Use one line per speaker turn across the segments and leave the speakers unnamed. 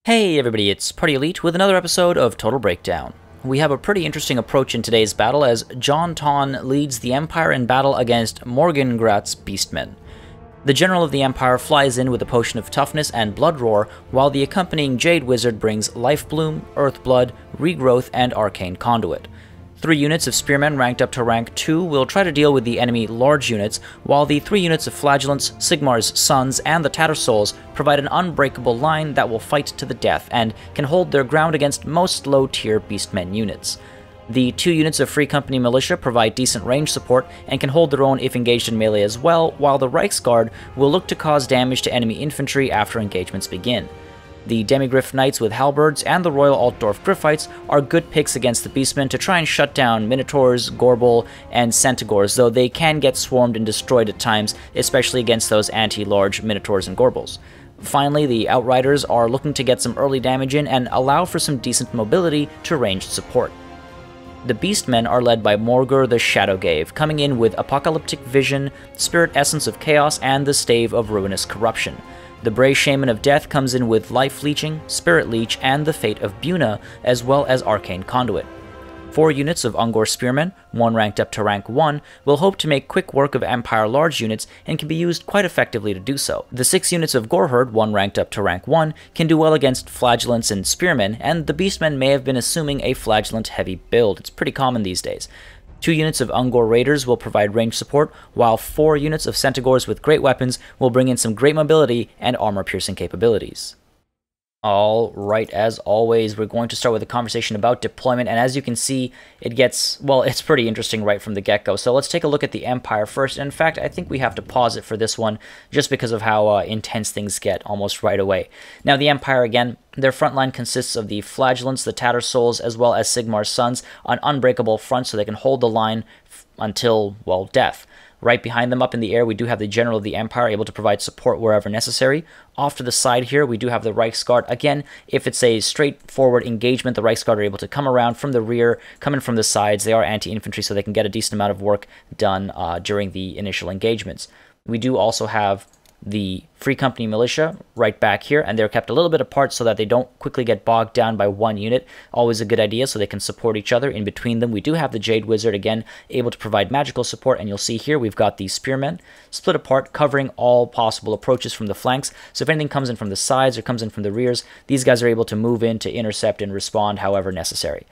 Hey everybody, it's Party Elite with another episode of Total Breakdown. We have a pretty interesting approach in today's battle as JonTaun leads the Empire in battle against Morgengrat's Beastmen. The General of the Empire flies in with a potion of toughness and blood roar, while the accompanying Jade Wizard brings Life Bloom, Earth Blood, Regrowth, and Arcane Conduit. 3 units of Spearmen ranked up to rank 2 will try to deal with the enemy large units, while the 3 units of Flagellants, Sigmar's Sons, and the Tattersouls provide an unbreakable line that will fight to the death and can hold their ground against most low-tier Beastmen units. The 2 units of Free Company Militia provide decent range support and can hold their own if engaged in melee as well, while the Reichsguard will look to cause damage to enemy infantry after engagements begin. The Demigryph Knights with Halberds and the Royal Altdorf Gryphites are good picks against the Beastmen to try and shut down Minotaurs, Gorbel, and Centaurs, though they can get swarmed and destroyed at times, especially against those anti-large Minotaurs and Gorbels. Finally, the Outriders are looking to get some early damage in and allow for some decent mobility to ranged support. The Beastmen are led by Morgengrat the Shadowgave, coming in with Apocalyptic Vision, Spirit Essence of Chaos, and the Stave of Ruinous Corruption. The Bray Shaman of Death comes in with Life Leeching, Spirit Leech, and the Fate of Buna, as well as Arcane Conduit. 4 units of Ungor Spearmen, 1 ranked up to rank 1, will hope to make quick work of Empire large units and can be used quite effectively to do so. The 6 units of Goreherd, 1 ranked up to rank 1, can do well against Flagellants and Spearmen, and the Beastmen may have been assuming a Flagellant-heavy build. It's pretty common these days. 2 units of Ungor Raiders will provide range support, while 4 units of Centaurs with great weapons will bring in some great mobility and armor-piercing capabilities. Alright, as always, we're going to start with a conversation about deployment, and as you can see, it's pretty interesting right from the get-go. So let's take a look at the Empire first. In fact, I think we have to pause it for this one, just because of how intense things get almost right away. Now, the Empire, again, their front line consists of the Flagellants, the Tattersouls, as well as Sigmar's Sons, on unbreakable front so they can hold the line until, well, death. Right behind them up in the air, we do have the General of the Empire able to provide support wherever necessary. Off to the side here, we do have the Reichsguard. Again, if it's a straightforward engagement, the Reichsguard are able to come around from the rear, come in from the sides. They are anti-infantry, so they can get a decent amount of work done during the initial engagements. We do also have the Free Company Militia right back here, and they're kept a little bit apart so that they don't quickly get bogged down by one unit. Always a good idea so they can support each other. In between them, we do have the Jade Wizard, again, able to provide magical support, and you'll see here we've got the Spearmen split apart, covering all possible approaches from the flanks. So if anything comes in from the sides or comes in from the rears, these guys are able to move in to intercept and respond however necessary.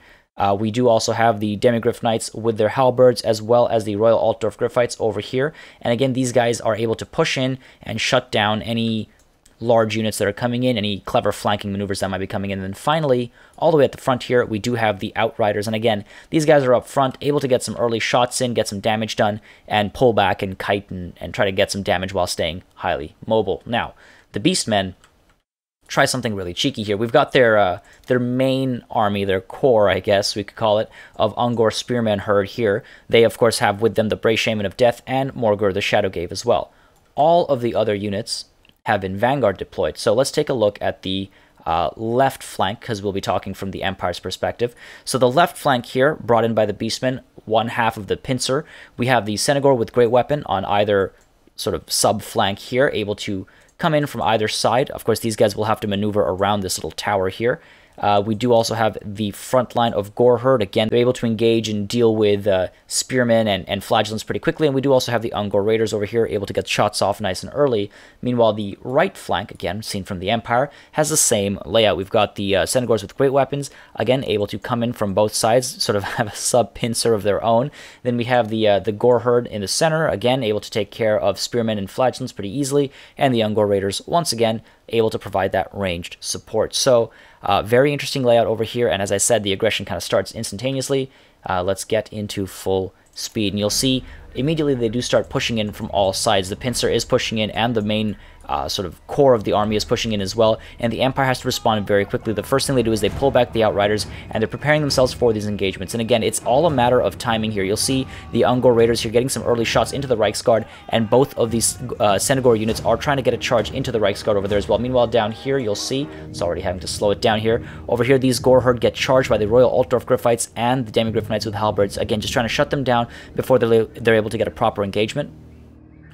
We do also have the Demigryph Knights with their Halberds, as well as the Royal Altdorf Gryphites over here. And again, these guys are able to push in and shut down any large units that are coming in, any clever flanking maneuvers that might be coming in. And then finally, all the way at the front here, we do have the Outriders. And again, these guys are up front, able to get some early shots in, get some damage done, and pull back and kite and try to get some damage while staying highly mobile. Now, the Beastmen try something really cheeky here. We've got their main army, their core, I guess we could call it, of Ungor Spearmen herd here. They, of course, have with them the Bray Shaman of Death and Morgengrat the Shadowgave as well. All of the other units have been Vanguard deployed. So let's take a look at the left flank, because we'll be talking from the Empire's perspective. So the left flank here, brought in by the Beastmen, one half of the pincer. We have the Centaur with great weapon on either sort of sub-flank here, able to come in from either side. Of course, these guys will have to maneuver around this little tower here. We do also have the front line of Goreherd. Again, they're able to engage and deal with Spearmen and Flagellants pretty quickly. And we do also have the Ungor Raiders over here, able to get shots off nice and early. Meanwhile, the right flank, again, seen from the Empire, has the same layout. We've got the Centaurs with great weapons, again, able to come in from both sides, sort of have a sub-pincer of their own. Then we have the Goreherd in the center, again, able to take care of Spearmen and Flagellants pretty easily. And the Ungor Raiders, once again, able to provide that ranged support. So, very interesting layout over here, and as I said, the aggression kind of starts instantaneously. Let's get into full speed, and you'll see immediately they do start pushing in from all sides. The pincer is pushing in, and the main sort of core of the army is pushing in as well, and the Empire has to respond very quickly. The first thing they do is they pull back the Outriders, and they're preparing themselves for these engagements. And again, it's all a matter of timing here. You'll see the Ungor Raiders here getting some early shots into the Reichsguard, and both of these Centaur units are trying to get a charge into the Reichsguard over there as well. Meanwhile, down here, you'll see, it's already having to slow it down here. Over here, these Goreherd get charged by the Royal Altdorf Gryphites and the Demigryph Knights with Halberds, again, just trying to shut them down before they're able to get a proper engagement.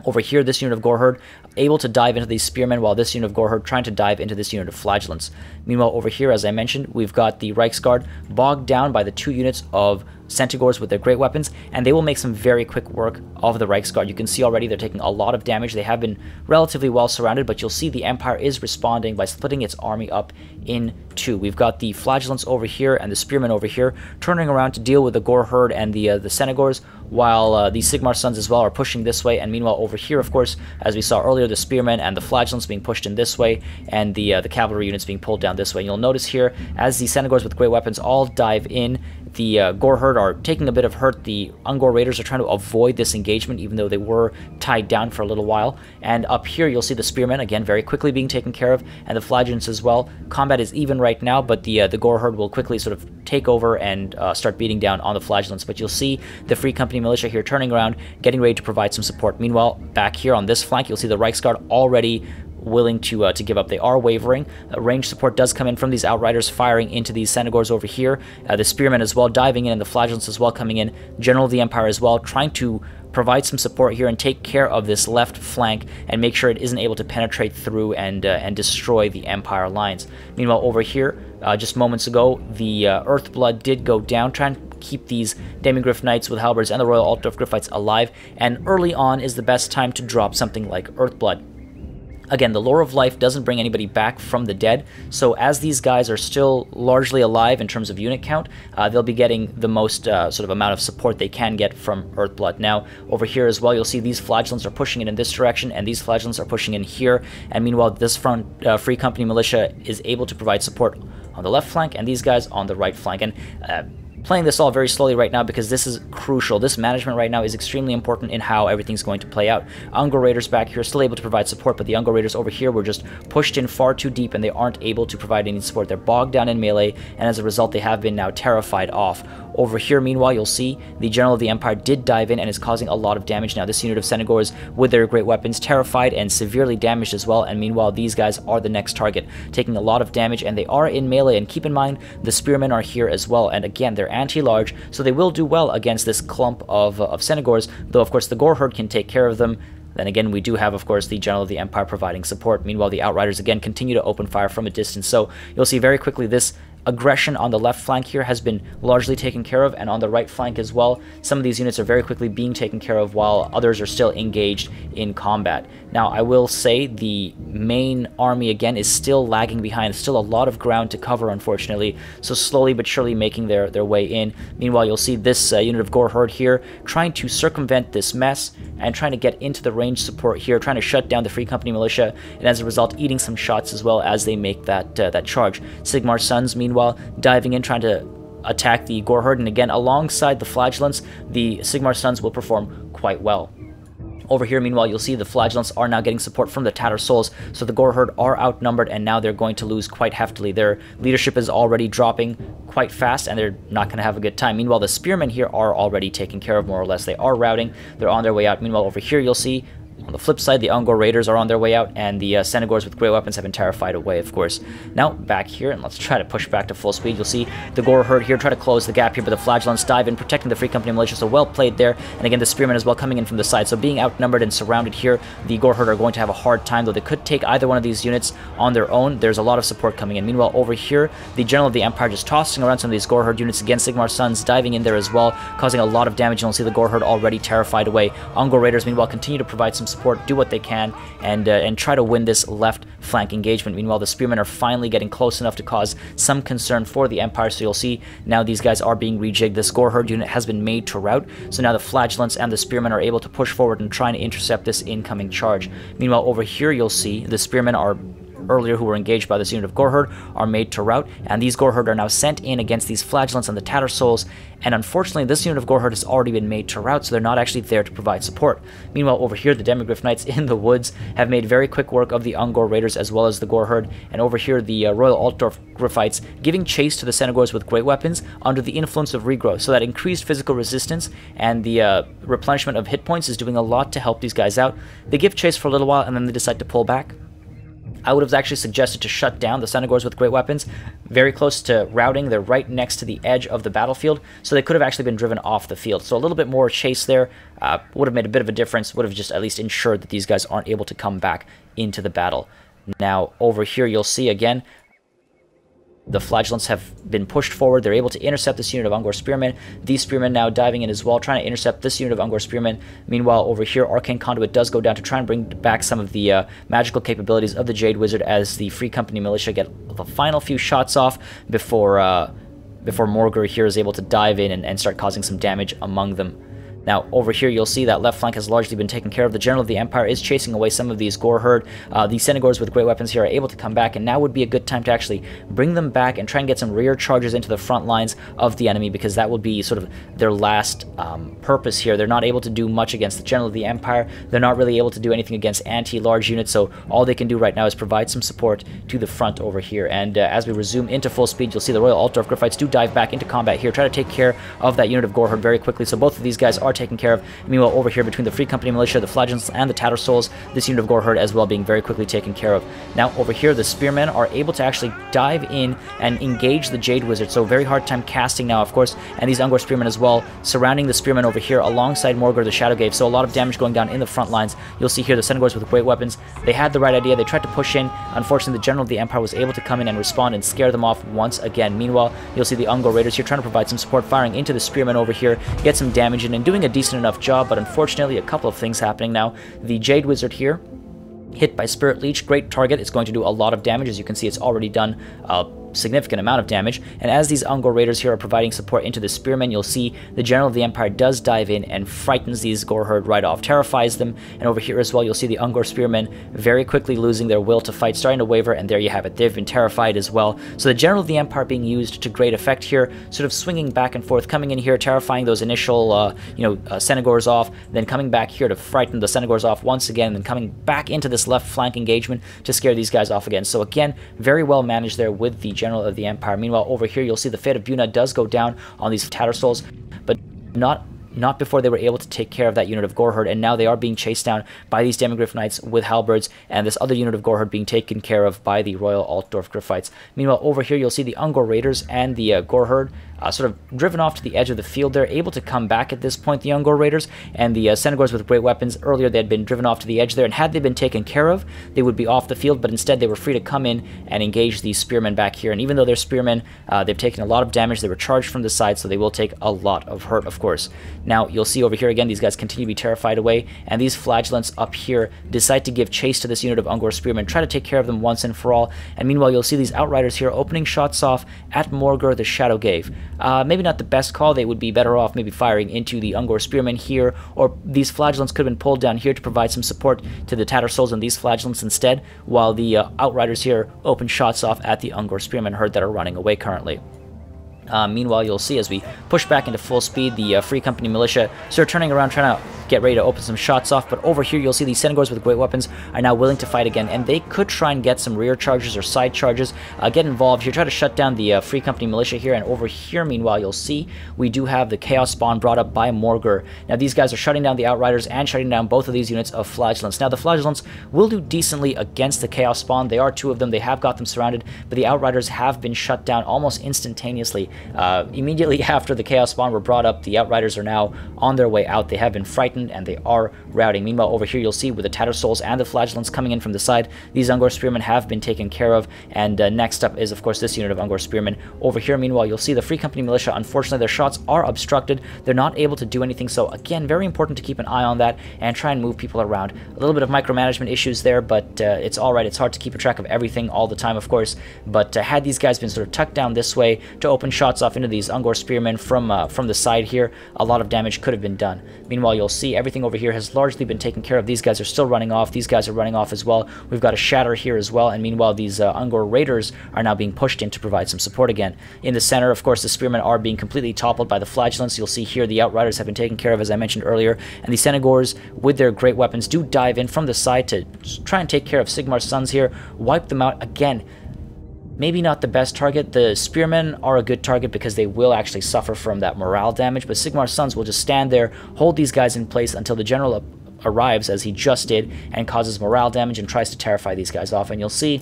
Over here, this unit of Goreherd able to dive into these Spearmen, while this unit of Goreherd trying to dive into this unit of Flagellants. Meanwhile, over here, as I mentioned, we've got the Reiksguard bogged down by the 2 units of Centaurs with their great weapons, and they will make some very quick work of the Reiksguard. You can see already they're taking a lot of damage. They have been relatively well surrounded, but you'll see the Empire is responding by splitting its army up in 2. We've got the Flagellants over here and the Spearmen over here, turning around to deal with the Goreherd and the Centaurs, while the Sigmar Sons as well are pushing this way. And meanwhile, over here, of course, as we saw earlier, the Spearmen and the Flagellants being pushed in this way, and the cavalry units being pulled down this way. And you'll notice here, as the Centaurs with great weapons all dive in, the Goreherd are taking a bit of hurt. The Ungor Raiders are trying to avoid this engagement, even though they were tied down for a little while. And up here, you'll see the Spearmen, again, very quickly being taken care of, and the Flagellants as well. Combat is even right now, but the Goreherd will quickly sort of take over and start beating down on the Flagellants. But you'll see the Free Company Militia here turning around, getting ready to provide some support. Meanwhile, back here on this flank, you'll see the Reiksguard already willing to give up. They are wavering. Range support does come in from these Outriders firing into these Centaurs over here. The Spearmen as well diving in, and the Flagellants as well coming in. General of the Empire as well trying to provide some support here and take care of this left flank and make sure it isn't able to penetrate through and destroy the Empire lines. Meanwhile, over here, just moments ago, the Earthblood did go down, trying to keep these Demigryph Knights with halberds and the Royal Altdorf Griffites alive, and early on is the best time to drop something like Earthblood. Again, the Lore of Life doesn't bring anybody back from the dead, so as these guys are still largely alive in terms of unit count, they'll be getting the most sort of amount of support they can get from Earthblood. Now, over here as well, you'll see these Flagellants are pushing in this direction, and these Flagellants are pushing in here, and meanwhile, this front Free Company Militia is able to provide support on the left flank, and these guys on the right flank. And playing this all very slowly right now because this is crucial. This management right now is extremely important in how everything's going to play out. Ungor Raiders back here still able to provide support, but the Ungor Raiders over here were just pushed in far too deep and they aren't able to provide any support. They're bogged down in melee, and as a result they have been now terrified off. Over here, meanwhile, you'll see the General of the Empire did dive in and is causing a lot of damage now. This unit of Centaurs with their great weapons terrified and severely damaged as well, and meanwhile these guys are the next target, taking a lot of damage, and they are in melee. And keep in mind, the Spearmen are here as well, and again, they're anti-large, so they will do well against this clump of Centaurs, though of course the Goreherd can take care of them. Then again, we do have, of course, the General of the Empire providing support. Meanwhile, the Outriders again continue to open fire from a distance, so you'll see very quickly this aggression on the left flank here has been largely taken care of, and on the right flank as well, some of these units are very quickly being taken care of while others are still engaged in combat. Now, I will say the main army again is still lagging behind. Still a lot of ground to cover, unfortunately, so slowly but surely making their way in. Meanwhile, you'll see this unit of Goreherd here trying to circumvent this mess and trying to get into the range support here, trying to shut down the Free Company Militia, and as a result eating some shots as well as they make that charge. Sigmar Sons, meanwhile, diving in, trying to attack the Goreherd, and again, alongside the Flagellants, the Sigmar Sons will perform quite well. Over here, meanwhile, you'll see the Flagellants are now getting support from the Tatter Souls, so the Goreherd are outnumbered, and now they're going to lose quite heftily. Their leadership is already dropping quite fast, and they're not going to have a good time. Meanwhile, the Spearmen here are already taken care of, more or less. They are routing. They're on their way out. Meanwhile, over here, you'll see on the flip side, the Ungor Raiders are on their way out, and the Centaurs with great weapons have been terrified away, of course. Now, back here, and let's try to push back to full speed. You'll see the Goreherd here try to close the gap here, but the Flagellants dive in, protecting the Free Company Militia, so well played there. And again, the Spearmen as well coming in from the side, so being outnumbered and surrounded here, the Goreherd are going to have a hard time, though they could take either one of these units on their own. There's a lot of support coming in. Meanwhile, over here, the General of the Empire just tossing around some of these Goreherd units. Again, Sigmar Sons diving in there as well, causing a lot of damage. You'll see the Goreherd already terrified away. Ungor Raiders, meanwhile, continue to provide some support, do what they can, and try to win this left flank engagement. Meanwhile, the Spearmen are finally getting close enough to cause some concern for the Empire, so you'll see now these guys are being rejigged. This Goreherd unit has been made to rout, so now the Flagellants and the Spearmen are able to push forward and try and intercept this incoming charge. Meanwhile, over here you'll see the Spearmen are earlier who were engaged by this unit of Goreherd are made to rout, and these Goreherd are now sent in against these Flagellants and the Tatter Souls, and unfortunately this unit of Goreherd has already been made to rout, so they're not actually there to provide support. Meanwhile, over here the Demigryph Knights in the woods have made very quick work of the Ungor Raiders as well as the Goreherd, and over here the Royal Altdorf Griffites giving chase to the Centaurs with great weapons under the influence of regrowth, so that increased physical resistance and the replenishment of hit points is doing a lot to help these guys out. They give chase for a little while and then they decide to pull back. I would have actually suggested to shut down the Senegors with great weapons very close to routing. They're right next to the edge of the battlefield, so they could have actually been driven off the field. So a little bit more chase there would have made a bit of a difference, would have just at least ensured that these guys aren't able to come back into the battle. Now, over here, you'll see again, the Flagellants have been pushed forward. They're able to intercept this unit of Ungor Spearmen. These Spearmen now diving in as well, trying to intercept this unit of Ungor Spearmen. Meanwhile, over here, Arcane Conduit does go down to try and bring back some of the magical capabilities of the Jade Wizard as the Free Company Militia get the final few shots off before Morgengrat here is able to dive in and start causing some damage among them. Now, over here, you'll see that left flank has largely been taken care of. The General of the Empire is chasing away some of these Gore Herd. The Senegors with great weapons here are able to come back, and now would be a good time to actually bring them back and try and get some rear charges into the front lines of the enemy, because that will be sort of their last purpose here. They're not able to do much against the General of the Empire. They're not really able to do anything against anti-large units, so all they can do right now is provide some support to the front over here. And as we resume into full speed, you'll see the Royal Altdorf Griffites do dive back into combat here, try to take care of that unit of Gore Herd very quickly, so both of these guys are taken care of. Meanwhile, over here between the Free Company Militia, the Flagellants, and the Tattersouls, this unit of Gore Herd as well being very quickly taken care of. Now, over here, the Spearmen are able to actually dive in and engage the Jade Wizard, so very hard time casting now, of course, and these Ungor Spearmen as well, surrounding the Spearmen over here alongside Morgengrat the Shadowgave, so a lot of damage going down in the front lines. You'll see here the Senegors with great weapons. They had the right idea. They tried to push in. Unfortunately, the General of the Empire was able to come in and respond and scare them off once again. Meanwhile, you'll see the Ungor Raiders here trying to provide some support, firing into the Spearmen over here, get some damage in and doing a decent enough job, but unfortunately, a couple of things happening now. The Jade Wizard here, hit by Spirit Leech, great target. It's going to do a lot of damage. As you can see, it's already done significant amount of damage, and as these Ungor Raiders here are providing support into the Spearmen, you'll see the General of the Empire does dive in and frightens these Gore Herd right off, terrifies them, and over here as well you'll see the Ungor Spearmen very quickly losing their will to fight, starting to waver, and there you have it, they've been terrified as well. So the General of the Empire being used to great effect here, sort of swinging back and forth, coming in here, terrifying those initial Senegors off, then coming back here to frighten the Senegors off once again, and then coming back into this left flank engagement to scare these guys off again. So again, very well managed there with the General of the Empire. Meanwhile, over here, you'll see the Fate of Buna does go down on these Tattersouls, but not before they were able to take care of that unit of Gore Herd, and now they are being chased down by these Demigryph Knights with halberds, and this other unit of Gore Herd being taken care of by the Royal Altdorf Griffites. Meanwhile, over here, you'll see the Ungor Raiders and the Gore Herd sort of driven off to the edge of the field. They're able to come back at this point, the Ungor Raiders, and the Senegors with great weapons. Earlier, they had been driven off to the edge there, and had they been taken care of, they would be off the field, but instead they were free to come in and engage these Spearmen back here. And even though they're Spearmen, they've taken a lot of damage. They were charged from the side, so they will take a lot of hurt, of course. Now, you'll see over here again, these guys continue to be terrified away, and these Flagellants up here decide to give chase to this unit of Ungor Spearmen, try to take care of them once and for all. And meanwhile, you'll see these Outriders here opening shots off at Morgengrat the Shadowgave. Maybe not the best call. They would be better off maybe firing into the Ungor Spearmen here, or these Flagellants could have been pulled down here to provide some support to the Tattersouls and these Flagellants instead, while the Outriders here open shots off at the Ungor Spearmen herd that are running away currently. Meanwhile, you'll see as we push back into full speed, the Free Company Militia start turning around, trying to get ready to open some shots off, but over here you'll see these Senegors with great weapons are now willing to fight again, and they could try and get some rear charges or side charges, get involved here, try to shut down the Free Company Militia here. And over here, meanwhile, you'll see we do have the Chaos Spawn brought up by Morgengrat. Now these guys are shutting down the Outriders and shutting down both of these units of Flagellants. Now the Flagellants will do decently against the Chaos Spawn. They are two of them, they have got them surrounded, but the Outriders have been shut down almost instantaneously. Immediately after the Chaos Spawn were brought up, the Outriders are now on their way out. They have been frightened and they are routing. Meanwhile, over here you'll see with the Tattersouls and the Flagellants coming in from the side, these Ungor Spearmen have been taken care of, and next up is of course this unit of Ungor Spearmen. Over here, meanwhile, you'll see the Free Company Militia. Unfortunately, their shots are obstructed. They're not able to do anything, so again, very important to keep an eye on that and try and move people around. A little bit of micromanagement issues there, but it's alright. It's hard to keep a track of everything all the time, of course, but had these guys been sort of tucked down this way to open shots off into these Ungor Spearmen from the side here, a lot of damage could have been done. Meanwhile, you'll see everything over here has largely been taken care of. These guys are still running off. These guys are running off as well. We've got a Shatter here as well, and meanwhile these Ungor Raiders are now being pushed in to provide some support again. In the center, of course, the Spearmen are being completely toppled by the Flagellants. You'll see here the Outriders have been taken care of, as I mentioned earlier, and the Senegors, with their great weapons, do dive in from the side to try and take care of Sigmar's sons here, wipe them out again. Maybe not the best target. The Spearmen are a good target because they will actually suffer from that morale damage, but Sigmar's sons will just stand there, hold these guys in place until the General arrives, as he just did, and causes morale damage and tries to terrify these guys off. And you'll see,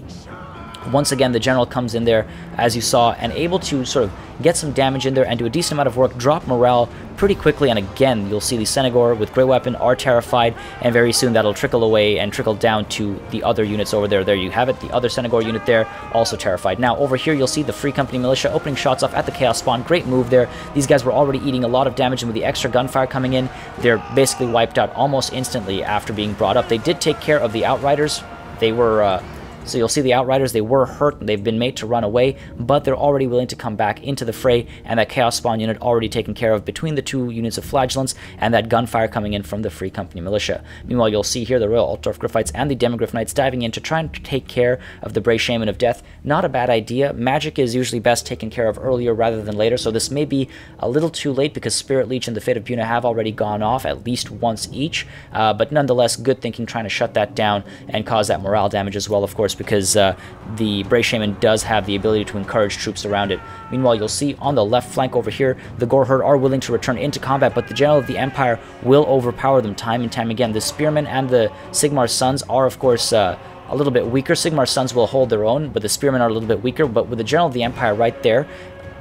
once again, the general comes in there, as you saw, and able to sort of get some damage in there and do a decent amount of work, drop morale pretty quickly. And again, you'll see the Senegor with Grey Weapon are terrified, and very soon that'll trickle away and trickle down to the other units over there. There you have it, the other Senegor unit there, also terrified. Now, over here, you'll see the Free Company Militia opening shots off at the Chaos Spawn. Great move there. These guys were already eating a lot of damage, and with the extra gunfire coming in, they're basically wiped out almost instantly after being brought up. They did take care of the Outriders. They were... So you'll see the Outriders, they were hurt, and they've been made to run away, but they're already willing to come back into the fray, and that Chaos Spawn unit already taken care of between the two units of Flagellants, and that gunfire coming in from the Free Company Militia. Meanwhile, you'll see here the Royal Altdorf Griffites and the Demogryph Knights diving in to try and take care of the Bray Shaman of Death. Not a bad idea. Magic is usually best taken care of earlier rather than later, so this may be a little too late because Spirit Leech and the Fate of Buna have already gone off at least once each, but nonetheless, good thinking trying to shut that down and cause that morale damage as well, of course, because the Bray Shaman does have the ability to encourage troops around it. Meanwhile, you'll see on the left flank over here, the Gore Herd are willing to return into combat, but the General of the Empire will overpower them time and time again. The Spearmen and the Sigmar's Sons are, of course, a little bit weaker. Sigmar's Sons will hold their own, but the Spearmen are a little bit weaker. But with the General of the Empire right there,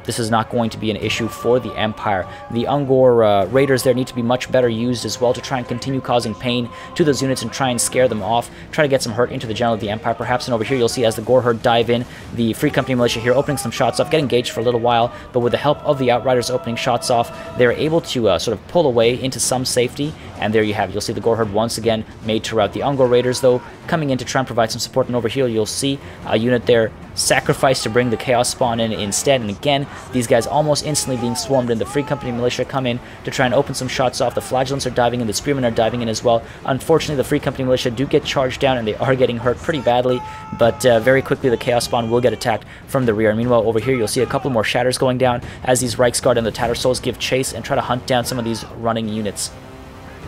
this is not going to be an issue for the Empire. The Ungor Raiders there need to be much better used as well to try and continue causing pain to those units and try and scare them off, try to get some hurt into the General of the Empire perhaps. And over here you'll see as the Gore Herd dive in, the Free Company Militia here opening some shots off, get engaged for a little while, but with the help of the Outriders opening shots off, they're able to sort of pull away into some safety, and there you have it. You'll see the Gore Herd once again made to rout. The Ungor Raiders, though, coming in to try and provide some support, and over here you'll see a unit there sacrificed to bring the Chaos Spawn in instead. And again, these guys almost instantly being swarmed in. The Free Company Militia come in to try and open some shots off. The Flagellants are diving in, the Spearmen are diving in as well. Unfortunately, the Free Company Militia do get charged down, and they are getting hurt pretty badly, but very quickly the Chaos Spawn will get attacked from the rear. And meanwhile, over here you'll see a couple more shatters going down as these Reichsguard and the Tattersouls give chase and try to hunt down some of these running units.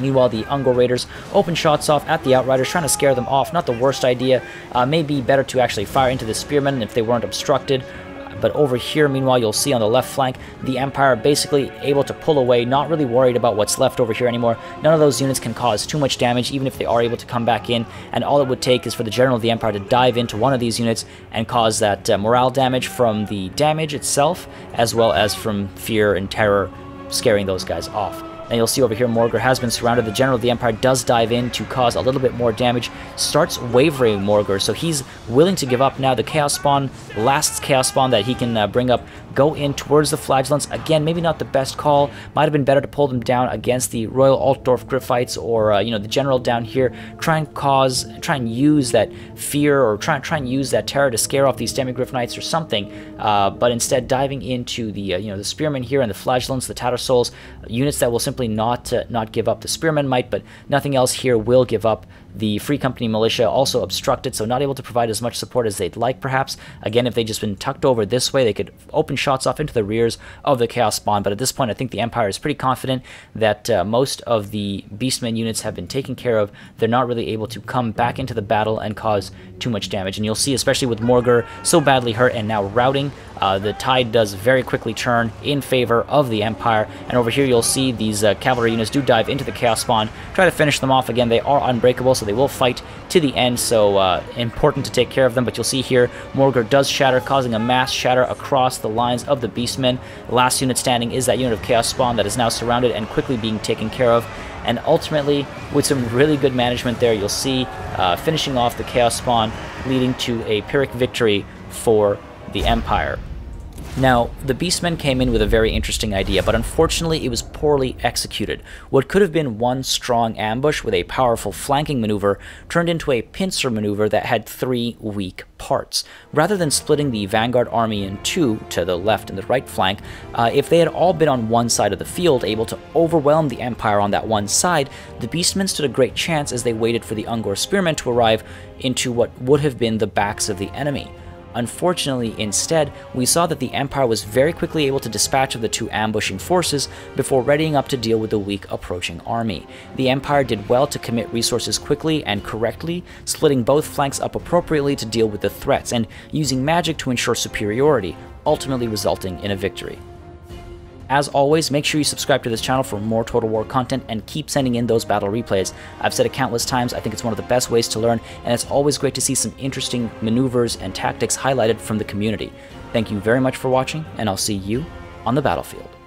Meanwhile, the Ungor Raiders open shots off at the Outriders, trying to scare them off. Not the worst idea. Maybe better to actually fire into the Spearmen if they weren't obstructed. But over here, meanwhile, you'll see on the left flank, the Empire basically able to pull away, not really worried about what's left over here anymore. None of those units can cause too much damage, even if they are able to come back in. And all it would take is for the General of the Empire to dive into one of these units and cause that morale damage from the damage itself, as well as from fear and terror, scaring those guys off. And you'll see over here, Morgengrat has been surrounded. The General of the Empire does dive in to cause a little bit more damage. Starts wavering Morgengrat, so he's willing to give up now. The Chaos Spawn, last Chaos Spawn that he can bring up, go in towards the Flagellants. Again, maybe not the best call. Might have been better to pull them down against the Royal Altdorf Griffites or, you know, the General down here. Try and use that fear or try and use that terror to scare off these Demogryph Knights or something. But instead diving into the, you know, the Spearmen here and the Flagellants, the Tattersouls, units that will simply not give up. The Spearmen might, but nothing else here will give up. The Free Company Militia also obstructed, so not able to provide as much support as they'd like, perhaps. Again, if they'd just been tucked over this way, they could open shots off into the rears of the Chaos Spawn. But at this point, I think the Empire is pretty confident that most of the Beastmen units have been taken care of. They're not really able to come back into the battle and cause too much damage. And you'll see, especially with Morgengrat so badly hurt and now routing, the tide does very quickly turn in favor of the Empire. And over here, you'll see these cavalry units do dive into the Chaos Spawn, try to finish them off. Again, they are unbreakable, so they will fight to the end, so important to take care of them. But you'll see here, Morgengrat does shatter, causing a mass shatter across the lines of the Beastmen. The last unit standing is that unit of Chaos Spawn that is now surrounded and quickly being taken care of. And ultimately, with some really good management there, you'll see finishing off the Chaos Spawn, leading to a Pyrrhic victory for the Empire. Now, the Beastmen came in with a very interesting idea, but unfortunately it was poorly executed. What could have been one strong ambush with a powerful flanking maneuver turned into a pincer maneuver that had 3 weak parts. Rather than splitting the Vanguard army in 2 to the left and the right flank, if they had all been on one side of the field, able to overwhelm the Empire on that one side, the Beastmen stood a great chance as they waited for the Ungor Spearmen to arrive into what would have been the backs of the enemy. Unfortunately, instead, we saw that the Empire was very quickly able to dispatch of the 2 ambushing forces before readying up to deal with the weak approaching army. The Empire did well to commit resources quickly and correctly, splitting both flanks up appropriately to deal with the threats, and using magic to ensure superiority, ultimately resulting in a victory. As always, make sure you subscribe to this channel for more Total War content and keep sending in those battle replays. I've said it countless times, I think it's one of the best ways to learn, and it's always great to see some interesting maneuvers and tactics highlighted from the community. Thank you very much for watching, and I'll see you on the battlefield.